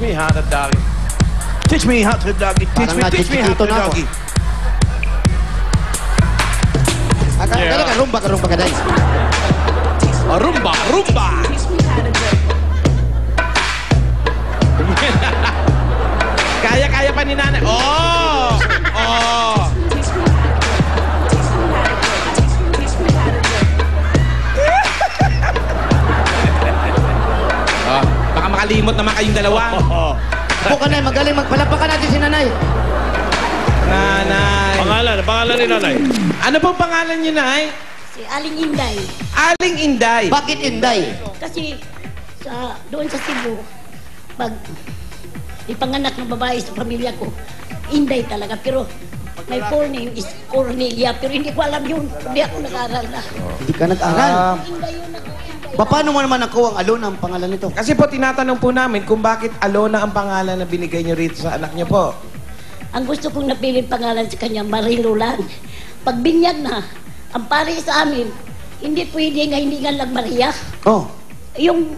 me how to doggy. Teach me how to doggy. Teach me how to doggy. Rumba ka, guys. Rumba, rumba. Kaya pa ni nanay. Oh! Oh! Baka makalimot naman kayong dalawa. Upo ka na, magaling. Magpalapakan natin si nanay. Nanay. Pangalan ni nanay. Ano pong pangalan niyo, Nay? Si Aling Inday. Aling Inday. Bakit Inday? Kasi doon sa Cebu, pag ipanganak ng babae sa pamilya ko, Inday talaga. Pero my full name is Cornelia. Pero hindi ko alam yun. Hindi ako nag-aral na. Hindi ka nag-aral. Inday yun ako. Paano mo naman nakuha ang Alona ang pangalan nito? Kasi po, tinatanong po namin kung bakit Alona ang pangalan na binigay niyo rito sa anak niyo po. Ang gusto kong napiling pangalan sa kanya, Marilulan. Pag binyag na, ang pare sa amin, hindi pwede nga hindi nga lang Maria. Oh. Yung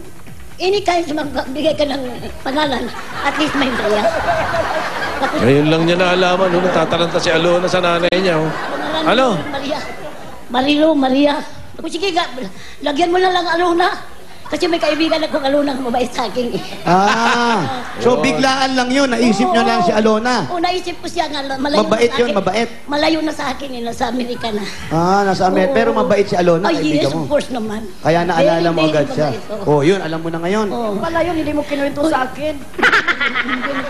kahit magbigay ka ng pangalan, at least may Maria. Ngayon lang niya naalaman, natataranta si Alona sa nanay niya. Oh. Ano? Maria. Marilo, Maria. Ako, sige, lagyan mo na lang Alona. Kasi may kaibigan akong Alona na mabait sa akin. So biglaan lang yun. Naisip nyo lang si Alona. Oo, naisip ko siya nga. Malayo Mabait na sa yun, akin. mabait. Malayo na sa akin, nasa Amerika na. Nasa Amerika. Pero mabait si Alona, Ay, kaibigan yes, mo. of course naman. Kaya naalala mo Very, agad very siya. mabait, Oh, yun, alam mo na ngayon. Wala yun, hindi mo kinuwento sa akin.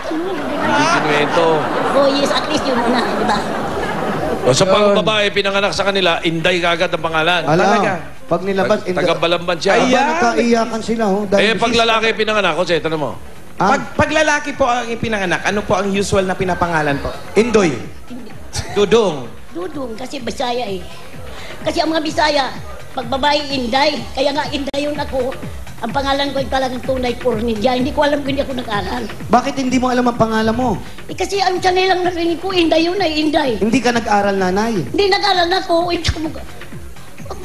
Kinuwento. Oh, yes, at least yun na, di ba? O sa pang babae pinanganak sa kanila, Inday kagad ang pangalan. Talaga. Pag nilabas, Taga-Balamban siya. Nagkaiyakan sila. Pag lalaki pinanganak, Jose, tanong mo. Pag lalaki po ang ipinanganak, ano po ang usual na pinapangalan po? Indoy. Dudong. Dudong, kasi Bisaya eh. Kasi ang mga Bisaya, pag babae Inday, kaya nga Inday yun ako. Ang pangalan ko ay talagang tunay Cornelia. Hindi ko alam kung hindi ako nag-aral. Bakit hindi mo alam ang pangalan mo? Kasi ang channel lang narinig ko, Inday yun ay Inday. Hindi ka nag-aral, nanay. Hindi nag-aral na ako.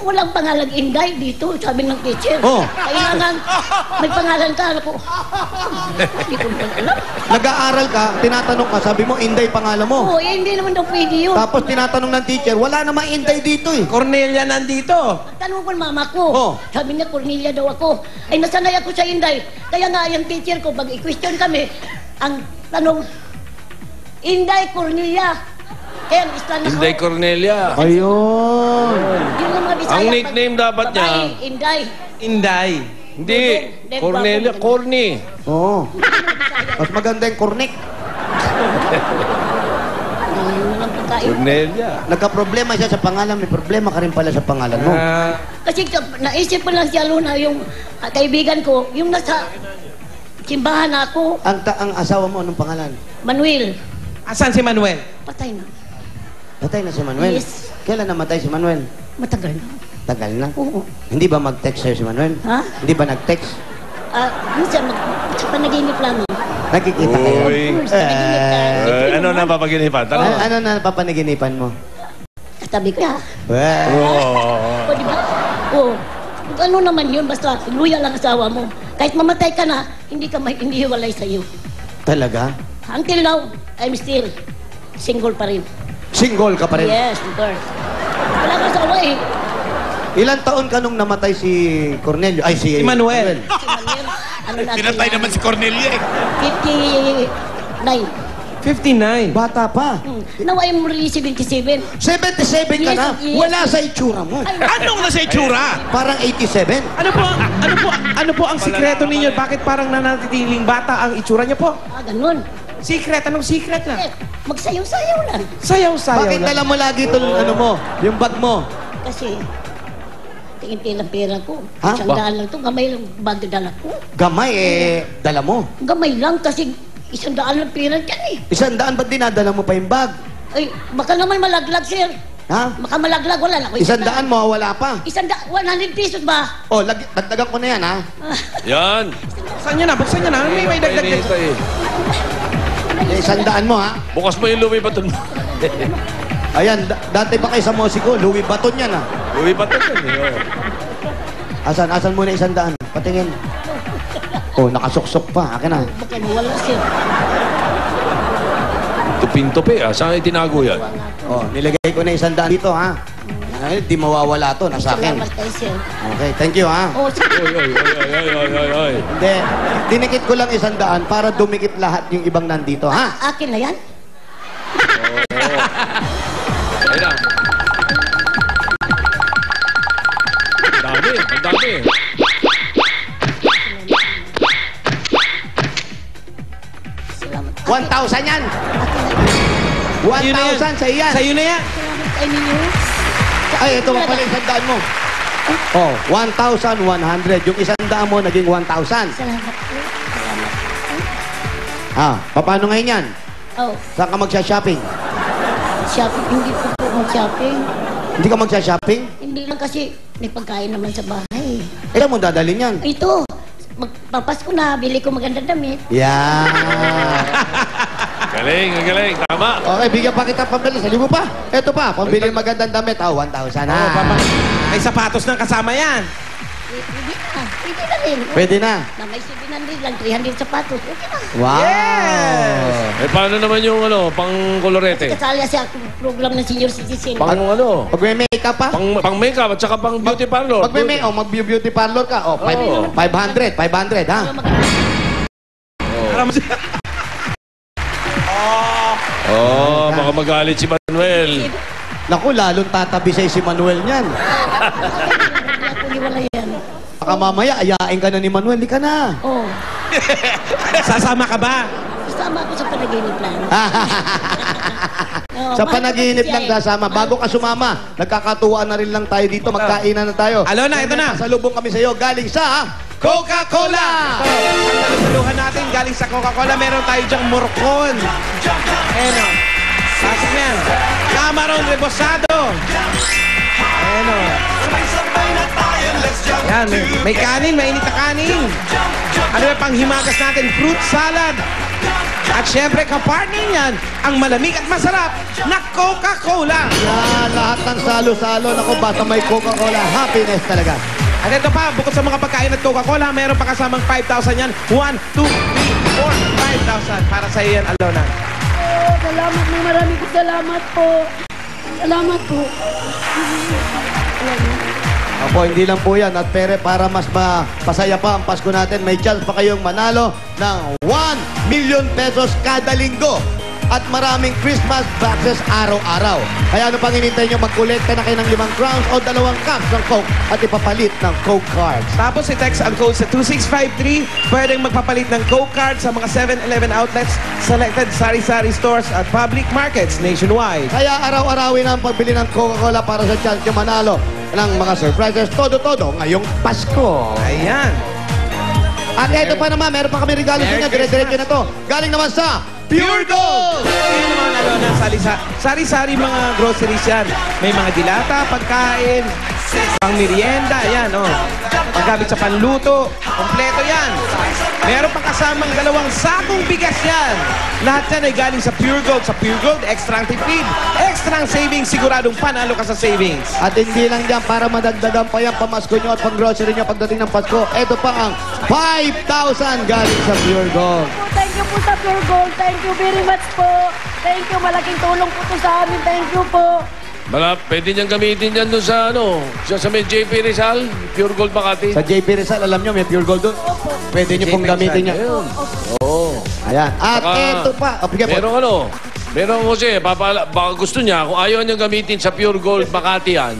Walang pangalan Inday dito, sabi ng teacher. Kailangan may pangalan ka. Ako, hindi ko naman alam. Nag-aaral ka, tinatanong ka, sabi mo, Inday pangalan mo. Hindi naman daw pwede yun. Tapos tinatanong ng teacher, wala namang Inday dito eh. Cornelia nandito. Tanong ko ng mama ko. Sabi niya, Cornelia daw ako. Ay, nasanay ako sa Inday. Kaya nga, yung teacher ko, pag i-question kami, ang tanong, Inday, Cornelia. Kaya islan ako. Inday Cornelia. Ayun. Yung mga Bisaya, Ang nickname dapat niya. babae, Inday. Inday. Hindi. Cornelia, Corny. Oo. Mas maganda yung cornic. Cornelia. Nagka-problema siya sa pangalan, may problema ka rin pala sa pangalan mo. Kasi naisip ko lang si Alona, yung kaibigan ko, yung nasa simbahan ako, Ang asawa mo, anong pangalan? Manuel. Asan si Manuel? Patay na. Patay na si Manuel? Yes. Kailan namatay si Manuel? Matagal na. Tagal na. Oo. Hindi ba mag-text sa'yo si Manuel? Ha? Hindi ba nag-text? Minsan, sa panaginip lamang. Nakikita kayo? Uy. Sa panaginip ka. Ano na papaginipan? Tanong mo. Ano na papanaginipan mo? Katabi ko. Wow. O, di ba? Oo. Ano naman yun, basta luya lang asawa mo. Kahit mamatay ka na, hindi hiwalay sa'yo. Talaga? Until now, I'm still single pa rin. Single ka pa rin? Yes, of course. Wala ka asawa eh. Ilang taon ka nung namatay si Cornelio? Ay, si Manuel. Si Manuel, ano natin Pinatay naman si Cornelia eh. 59. 59. Bata pa. Now I'm really 77. 77 ka na? Yes. Wala sa itsura mo. Anong nasa itsura? Parang 87. Ano po ang sikreto ninyo? Bakit parang nanatiling bata ang itsura niyo po? Ganun. Secret? Anong secret na? Magsayaw-sayaw lang. Sayaw-sayaw Bakit lang. dala mo lagi itong ano mo? Yung bag mo? Kasi, tingin ang pera ko. Ha? Isang daan lang ito. Gamay lang bag dala ko. Gamay dala mo. Gamay lang kasi isang daan lang pera dyan eh. 100, ba't dinadala mo pa yung bag? Ay, baka naman malaglag, sir. Ha? Baka malaglag, wala na. 100 mo, wala pa. 100 pesos ba? Oh, dagdagan ko na yan, ha? Yan. Buksan nyo na, buksan nyo na. May dagdag dito. Yung 100 mo, ha? Bukas mo yung Louis Vuitton mo. Ayan, dati pa kayo sa Mosico, Louis Vuitton yan, ha? Louis Vuitton yun. Asan muna 100? Patingin. Oh, nakasuksok pa. Akin na. Baka wala, sir. Tupin-tupi, ah. Saan itinago yan? Wala po. Oh, nilagay ko na 100 dito, ha? Ay, di mawawala to. Nasa akin. Salamat kayo, sir. Okay, thank you, ha? Oh, sir. Oy. Hindi. Dinikit ko lang 100 para dumikit lahat yung ibang nandito, ha? Akin na yan? Ayun na. Ang dami. 1,000 yan! Akin na yan. 1,000 sa iyan! Sa'yo na yan. Salamat kayo ninyo. Ay, ito pa pala 100 mo. Oh, 1,100. Yung 100 mo, naging 1,000. Salamat po. Salamat. Ah, paano ngayon yan? Oh, Saan ka magsha-shopping? shopping. Hindi po po mag-shopping. Hindi ka magsha-shopping? Hindi lang kasi may pagkain naman sa bahay. Ilan mo dadalhin yan? Ito, magpapasko na, bili ko magandang damit. Yan. Galing. Tama. Okay, bigyan pa kita pambili. Sa libo pa. Ito pa, pambili magandang damit. 1,000 ha. Oh, may sapatos ng kasama yan. Pwede na rin. Pwede na. Na may 700 lang, 300 sapatos. Okay na. Wow. Eh, paano naman yung pang kolorete? Kasali siya akong program ng senior citizen. Pang Pag may makeup pa? Pang makeup at saka pang beauty parlor. Pag may mag-beauty parlor ka, 500 ha? Baka magalit si Manuel. Naku, lalong tatabisay si Manuel niyan. Hindi ako niwala yan. Baka mamaya, ayain ka na ni Manuel. Di ka na. Oh, Sasama ka ba? kasama ako sa panaginip lang. Oh, Sa mahal panaginip ko lang siya eh. kasama. Bago ka sumama, nagkakatuwaan na rin lang tayo dito. Magkainan na tayo. Alona, ito na. Salubong kami sa iyo. Galing sa Coca-Cola! Ang saluhan natin galing sa Coca-Cola. Meron tayo dyang morcon. Ayan o. Pasok na yan. Camarón rebosado. Ayan o. Yan, may kanin, mainit na kanin. Ano yung panghimagas natin? Fruit salad. At syempre, kapartner niyan, ang malamig at masarap na Coca-Cola. Yan, lahat ng salo-salo. Naku, basta may Coca-Cola. Happiness talaga. At ito pa, bukod sa mga pagkain at Coca-Cola, meron pa kasamang 5,000 yan. 1, 2, 3, 4, 5,000 para sa iyan, Alona. Oh, salamat na maraming salamat po. Salamat po. Opo, hindi lang po yan. At pere, para mas pasaya pa ang Pasko natin, may chance pa kayong manalo ng 1 million pesos kada linggo. At maraming Christmas boxes araw-araw. Kaya ano pang hinintay nyo, magkolekta na kayo ng 5 crowns o 2 cups ng Coke at ipapalit ng Coke cards. Tapos i-text ang code sa 2653. Pwedeng magpapalit ng Coke card sa mga 7-Eleven outlets, selected sari-sari stores at public markets nationwide. Kaya araw-arawin ang pagbili ng Coca-Cola para sa chance nyo manalo ng mga surprises todo-todo ngayong Pasko. Ayan. At eto pa naman, meron pa kami regalo sa inyo. Dire-diretso na to. Galing naman sa Pure Gold! Ayun naman, Alona, sari-sari mga groceries yan. May mga dilata, pagkain, pang merienda, yan, oh. Paggamit sa panluto, kompleto yan. Meron pa kasamang 2 sakong bigas yan. Lahat yan ay galing sa Pure Gold. Sa Pure Gold, extra ang tipid, extra ang savings, siguradong panalo ka sa savings. At hindi lang dyan, para madagdagan pa yan pamasko nyo at pang-grocery nyo pagdating ng Pasko. Ito pa ang 5,000 galing sa Pure Gold. Thank you po sa Pure Gold. Thank you very much po. Thank you. Malaking tulong po to sa amin. Thank you po. Pwede niyang gamitin dyan doon sa sa may JP Rizal, Pure Gold Makati. Sa JP Rizal, alam nyo, may Pure Gold doon. Pwede nyo pong gamitin yan. Ayun. Oo. Ayan. At Saka, ito pa. Bigyan po. Merong kasi, baka gusto niya, kung ayaw niyang gamitin sa Pure Gold Makati yan,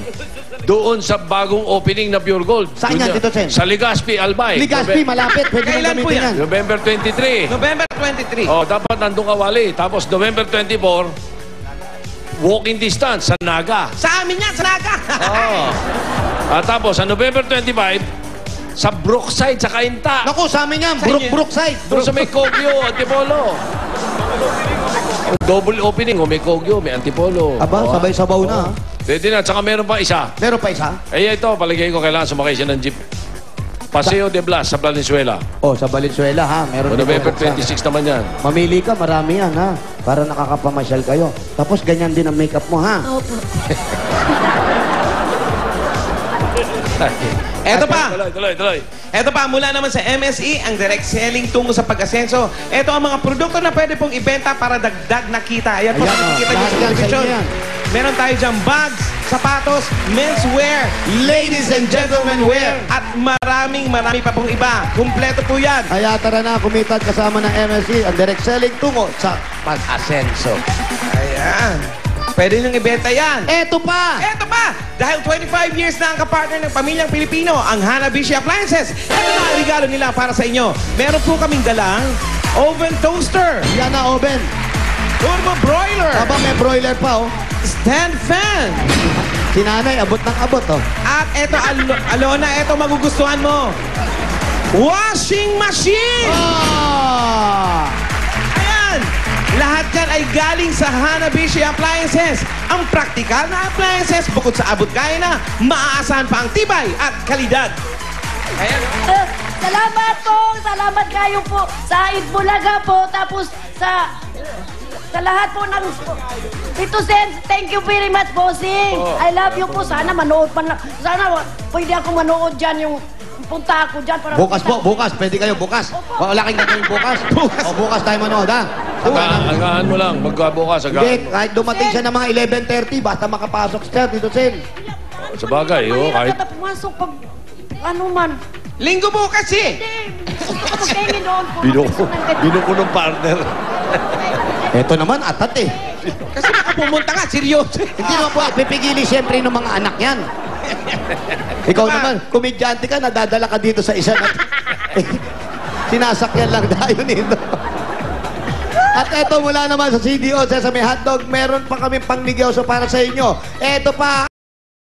doon sa bagong opening na Pure Gold. Saan yan, Tito Sen? Sa Legazpi, Albay. Ligaspi, malapit. Pwede nyo Kailan po gamitin yan? yan. November 23. November 23. Oh, dapat nandun ka, Wally. Tapos November 24, walking distance sa Naga. Sa amin yan, sa Naga. Oh. At tapos, sa November 25, sa Brookside, sa Kainta. Naku, sa amin yan. Sa inyo. Brookside. Doon sa may Kogyo, Antipolo. Double opening, may Kogyo, may Antipolo. Aba, Oh, sabay-sabaw na. oh. Pwede na, tsaka meron pa isa. Meron pa isa? Ito, paligay ko kailangan sumakay siya ng jeep. Paseo de Blas sa Valenzuela. Oh, sa Valenzuela ha. Meron din November po. 26 naman yan. Mamili ka, marami yan ha. Para nakakapamasyal kayo. Tapos ganyan din ang makeup mo ha. Opo. Eto pa. Tuloy. Ito pa, mula naman sa MSE, ang direct selling tungo sa pag-asenso. Ito ang mga produkto na pwede pong ibenta para dagdag na kita. Ayan po, Ayan, makikita nyo lahat sa yan, sa television. inyo yan. Meron tayo dyan bags, sapatos, menswear, ladies and gentlemen wear, at marami pa pong iba. Kumpleto po yan. Kaya tara na, kumitad kasama ng MSC, ang direct selling tungo sa pag-asenso. Ayan. Pwede nyo ibenta yan. Eto pa! Eto pa! Dahil 25 years na ang kapartner ng pamilyang Pilipino, ang Hanabishi Appliances. Ito na ang regalo nila para sa inyo. Meron po kaming dalang oven toaster, Yan na, oven. turbo broiler, Aba, may broiler pa, oh. stand fan. Si nanay, abot ng abot, oh. At eto, Alona, eto magugustuhan mo. Washing machine! Ah! Ayan! Lahat yan ay galing sa Hanabishi Appliances. Ang praktikal na appliances, bukod sa abot kaya na, maaasahan pa ang tibay at kalidad. Ayan. Salamat po. Salamat kayo po sa Itbulaga po. Tapos sa lahat po ng Tito Sen, thank you very much, bossing. I love you po. Sana manood man lang. Sana pwede ako manood dyan yung punta ako dyan. Para Bukas po, bukas. Pwede kayo bukas. Wala kang gagawin bukas. O, bukas tayo manood, ha? Agahan mo lang. Magkabukas, Hindi, agahan. kahit dumating siya ng mga 11:30, basta makapasok siya, Tito Sen. Sa bagay, kahit... Mahirap na pumasok pag ano man. Linggo bukas eh. Gusto ko magtingin doon po. Binuko ng partner. Eto naman, atat eh. Kasi baka pumunta ka, seryoso. Hindi naman po, pipigili siyempre ng mga anak yan. Ikaw naman, komedyante ka, nadadala ka dito sa isa na... Sinasakyan lang tayo nito. At eto mula naman sa CDO, Sesame Hotdog, meron pa kami pangnegosyo para sa inyo. Eto pa